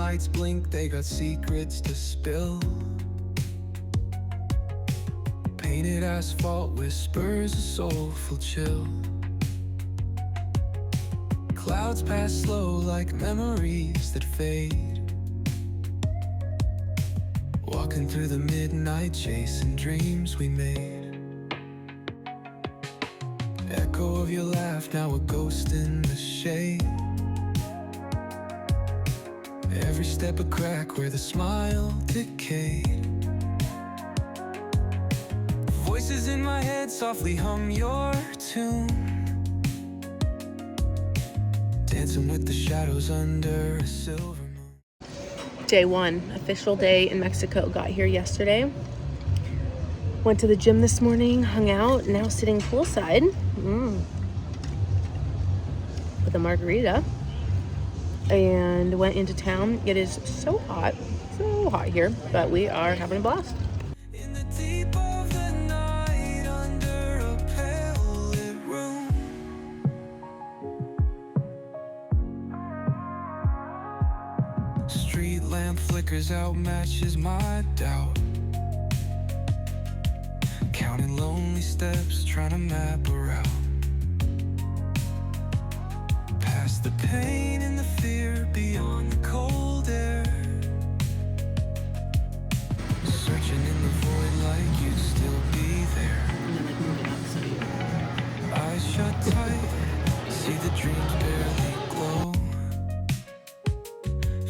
lights blink, they got secrets to spill. Painted asphalt whispers a soulful chill. Clouds pass slow like memories that fade. Walking through the midnight, chasing dreams we made. Echo of your laugh, now a ghost in the shade. Every step a crack where the smile decayed. Voices in my head softly hum your tune, dancing with the shadows under a silver moon. Day one, official day in Mexico. Got here yesterday. Went to the gym this morning, hung out, now sitting poolside with a margarita, and went into town. It is so hot here, but we are having a blast. In the deep of the night, under a pale lit room, street lamp flickers out, matches my doubt. Counting lonely steps, trying to map a route. Past the pain and the fear, beyond the cold air. Searching in the void like you'd still be there. Eyes shut tight, see the dreams barely glow.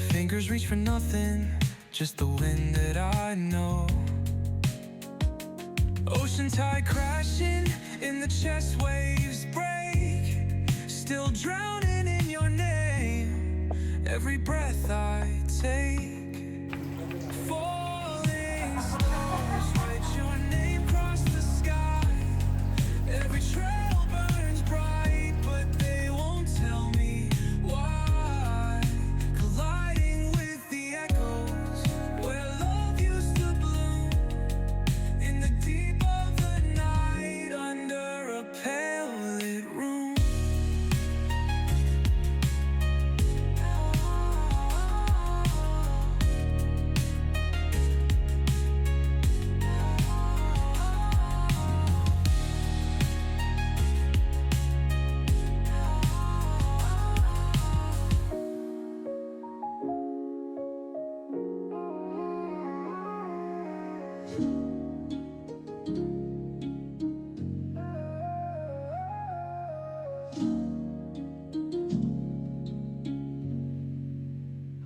Fingers reach for nothing, just the wind that I know. Ocean tide crashing, in the chest waves break. Still drowning in your name, every breath I take. Falling stars, write your name across the sky. Every trail burns bright, but they won't tell me why. Colliding with the echoes, where love used to bloom. In the deep of the night, under a pale lit room.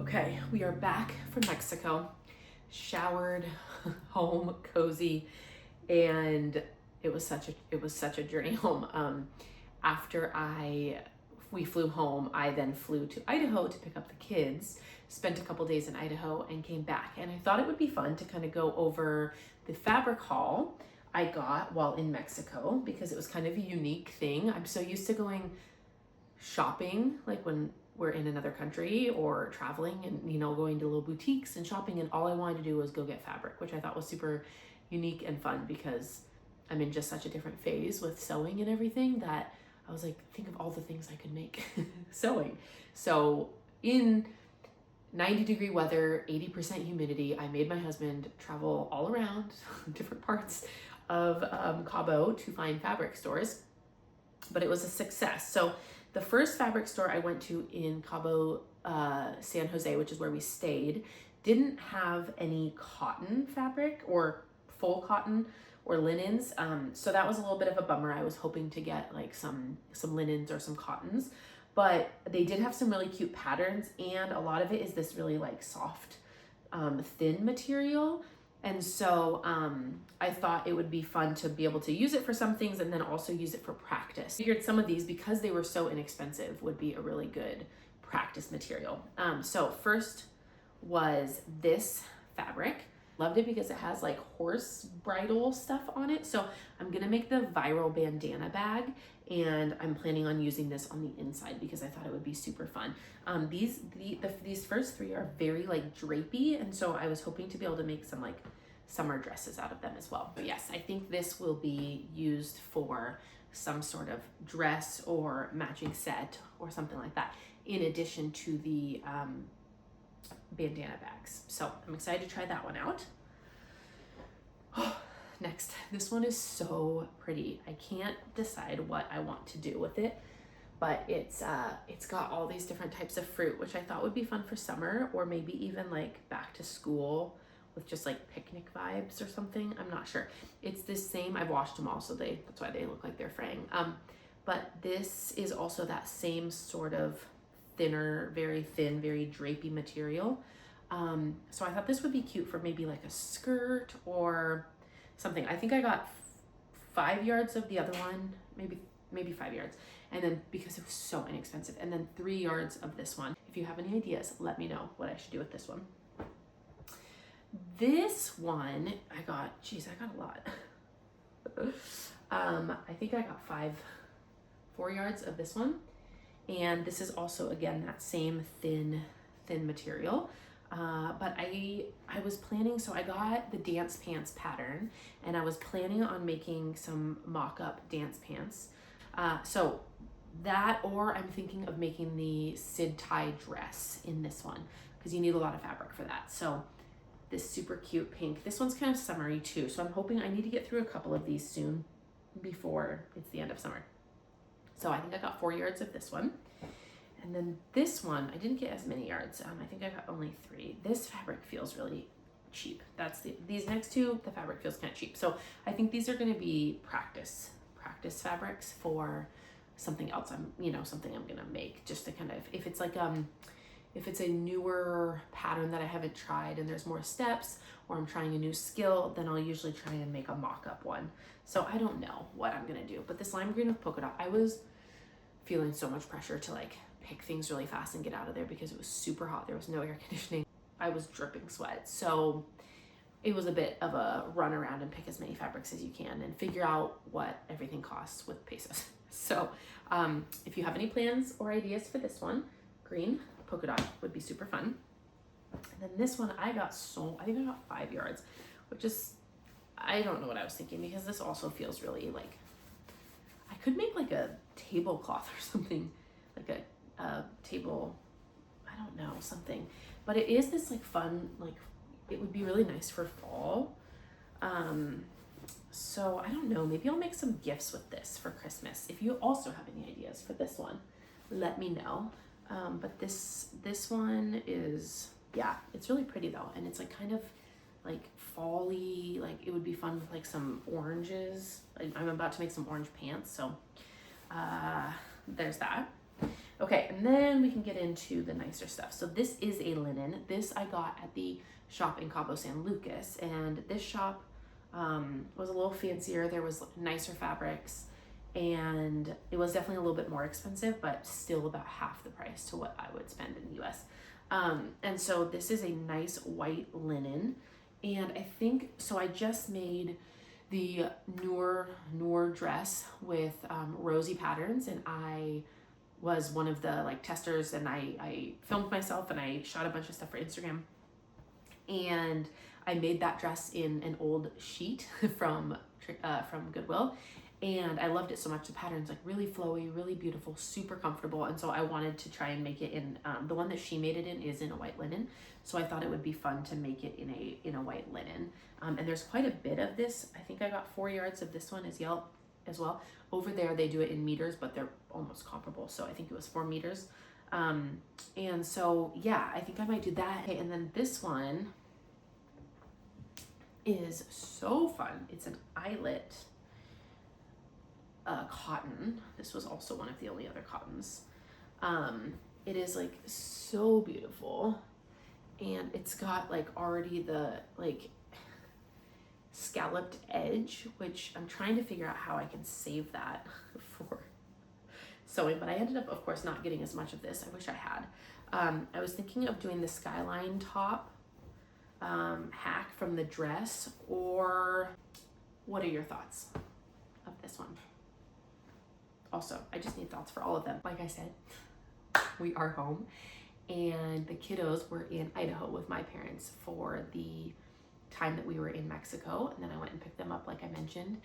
Okay, we are back from Mexico, showered, home, cozy, and it was such a journey home. After we flew home, I then flew to Idaho to pick up the kids, spent a couple days in Idaho, and came back. And I thought it would be fun to kind of go over the fabric haul I got while in Mexico, because it was kind of a unique thing. I'm so used to going shopping, like when we're in another country or traveling, and going to little boutiques and shopping, and all I wanted to do was go get fabric, which I thought was super unique and fun, because I'm in just such a different phase with sewing and everything that I was like, think of all the things I could make sewing. So in 90-degree weather, 80% humidity, I made my husband travel all around different parts of Cabo to find fabric stores, but it was a success. So the first fabric store I went to in Cabo San Jose, which is where we stayed, didn't have any cotton fabric or full cotton or linens. So that was a little bit of a bummer. I was hoping to get like some linens or some cottons, but they did have some really cute patterns, and a lot of it is this really like soft, thin material. And so I thought it would be fun to be able to use it for some things and then also use it for practice. I figured some of these, because they were so inexpensive, would be a really good practice material. So first was this fabric. Loved it because it has like horse bridle stuff on it. So I'm gonna make the viral bandana bag, and I'm planning on using this on the inside because I thought it would be super fun. These first three are very like drapey, and so I was hoping to be able to make some like summer dresses out of them as well. But yes, I think this will be used for some sort of dress or matching set or something like that, in addition to the bandana bags. So I'm excited to try that one out. Next, this one is so pretty. I can't decide what I want to do with it, but it's got all these different types of fruit, which I thought would be fun for summer, or maybe even like back to school with just like picnic vibes or something. I'm not sure. It's this same, I've washed them all, so that's why they look like they're fraying. But this is also that same sort of thinner, very thin, very drapey material. So I thought this would be cute for maybe like a skirt or something. I think I got 5 yards of the other one, maybe 5 yards. And then because it was so inexpensive, and then 3 yards of this one. If you have any ideas, let me know what I should do with this one. This one I got a lot. I think I got 4 yards of this one. And this is also, again, that same thin material. But I was planning, so I got the dance pants pattern, and I was planning on making some mock-up dance pants. So that, or I'm thinking of making the Sid tie dress in this one, because you need a lot of fabric for that. So this super cute pink, this one's kind of summery too. So I'm hoping I need to get through a couple of these soon before it's the end of summer. So I think I got 4 yards of this one. And then this one, I didn't get as many yards. I think I got only 3. This fabric feels really cheap. These next two, the fabric feels kind of cheap. So I think these are going to be practice fabrics for something else. Something I'm going to make, just to kind of, if it's like, if it's a newer pattern that I haven't tried and there's more steps, or I'm trying a new skill, then I'll usually try and make a mock-up one. So I don't know what I'm going to do, but this lime green with polka dot, I was feeling so much pressure to like pick things really fast and get out of there because it was super hot. There was no air conditioning. I was dripping sweat. So it was a bit of a run around and pick as many fabrics as you can and figure out what everything costs with pesos. So if you have any plans or ideas for this one, green polka dot would be super fun. And then this one, I think I got 5 yards, which is, I don't know what I was thinking, because this also feels really like, I could make like a tablecloth or something, like a table, I don't know, something. But it is this like fun, like it would be really nice for fall. So I don't know, maybe I'll make some gifts with this for Christmas. If you also have any ideas for this one, let me know. But this one is, yeah, it's really pretty though. And it's like kind of like fall-y, like it would be fun with like some oranges. I'm about to make some orange pants. So there's that. Okay, and then we can get into the nicer stuff. So this is a linen. This I got at the shop in Cabo San Lucas, and this shop was a little fancier. There was nicer fabrics, and it was definitely a little bit more expensive, but still about half the price to what I would spend in the US. And so this is a nice white linen, and I think, so I just made the Noor dress with rosy patterns, and I was one of the like testers, and I filmed myself and I shot a bunch of stuff for Instagram, and I made that dress in an old sheet from Goodwill, and I loved it so much. The pattern's like really flowy, really beautiful, super comfortable, and so I wanted to try and make it in the one that she made it in is in a white linen, so I thought it would be fun to make it in a white linen. And there's quite a bit of this. I think I got 4 yards of this one as well. Over there they do it in meters, but they're almost comparable, so I think it was 4 meters. And so yeah, I think I might do that. Okay, and then this one is so fun. It's an eyelet cotton. This was also one of the only other cottons. It is like so beautiful, and it's got like already the like scalloped edge, which I'm trying to figure out how I can save that for sewing, but I ended up, of course, not getting as much of this. I wish I had. I was thinking of doing the skyline top hack from the dress, or what are your thoughts of this one? Also, I just need thoughts for all of them. Like I said, we are home, and the kiddos were in Idaho with my parents for the time that we were in Mexico, and then I went and picked them up. Like I mentioned,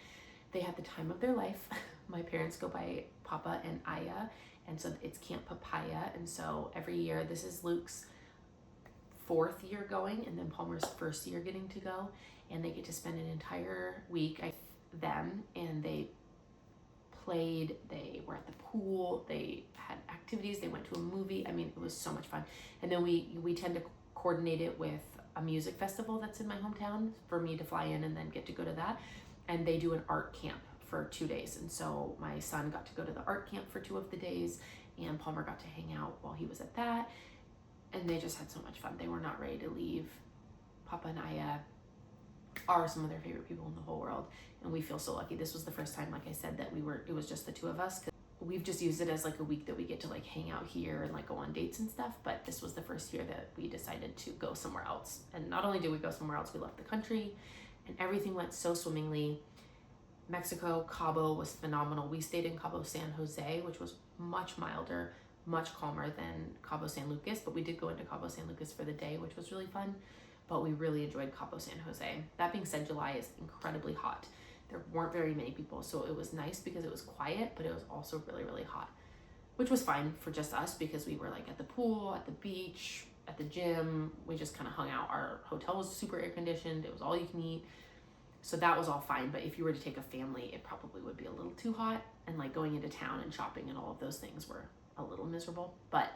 they had the time of their life. My parents go by Papa and Aya, and so it's Camp Papaya, and so every year, this is Luke's 4th year going, and then Palmer's 1st year getting to go, and they get to spend an entire week with them, and they played, they were at the pool, they had activities, they went to a movie. I mean, it was so much fun. And then we tend to coordinate it with a music festival that's in my hometown for me to fly in and then get to go to that. And they do an art camp for 2 days. And so my son got to go to the art camp for 2 of the days, and Palmer got to hang out while he was at that. And they just had so much fun. They were not ready to leave. Papa and Aya are some of their favorite people in the whole world, and we feel so lucky. This was the first time, like I said, that it was just the 2 of us. We've just used it as like a week that we get to like hang out here and like go on dates and stuff, but this was the first year that we decided to go somewhere else. And not only did we go somewhere else, we left the country, and everything went so swimmingly. Mexico, Cabo was phenomenal. We stayed in Cabo San Jose, which was much milder, much calmer than Cabo San Lucas, but we did go into Cabo San Lucas for the day, which was really fun. But we really enjoyed Cabo San Jose. That being said, July is incredibly hot. There weren't very many people, so it was nice because it was quiet, but it was also really, really hot, which was fine for just us because we were like at the pool, at the beach, at the gym. We just kind of hung out. Our hotel was super air conditioned. It was all you can eat. So that was all fine. But if you were to take a family, it probably would be a little too hot. And like going into town and shopping and all of those things were a little miserable, but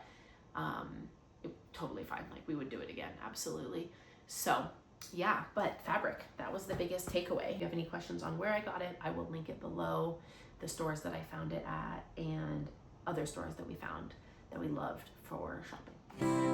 totally fine. Like we would do it again. Absolutely. So yeah, but fabric, that was the biggest takeaway. If you have any questions on where I got it, I will link it below, the stores that I found it at and other stores that we found that we loved for shopping.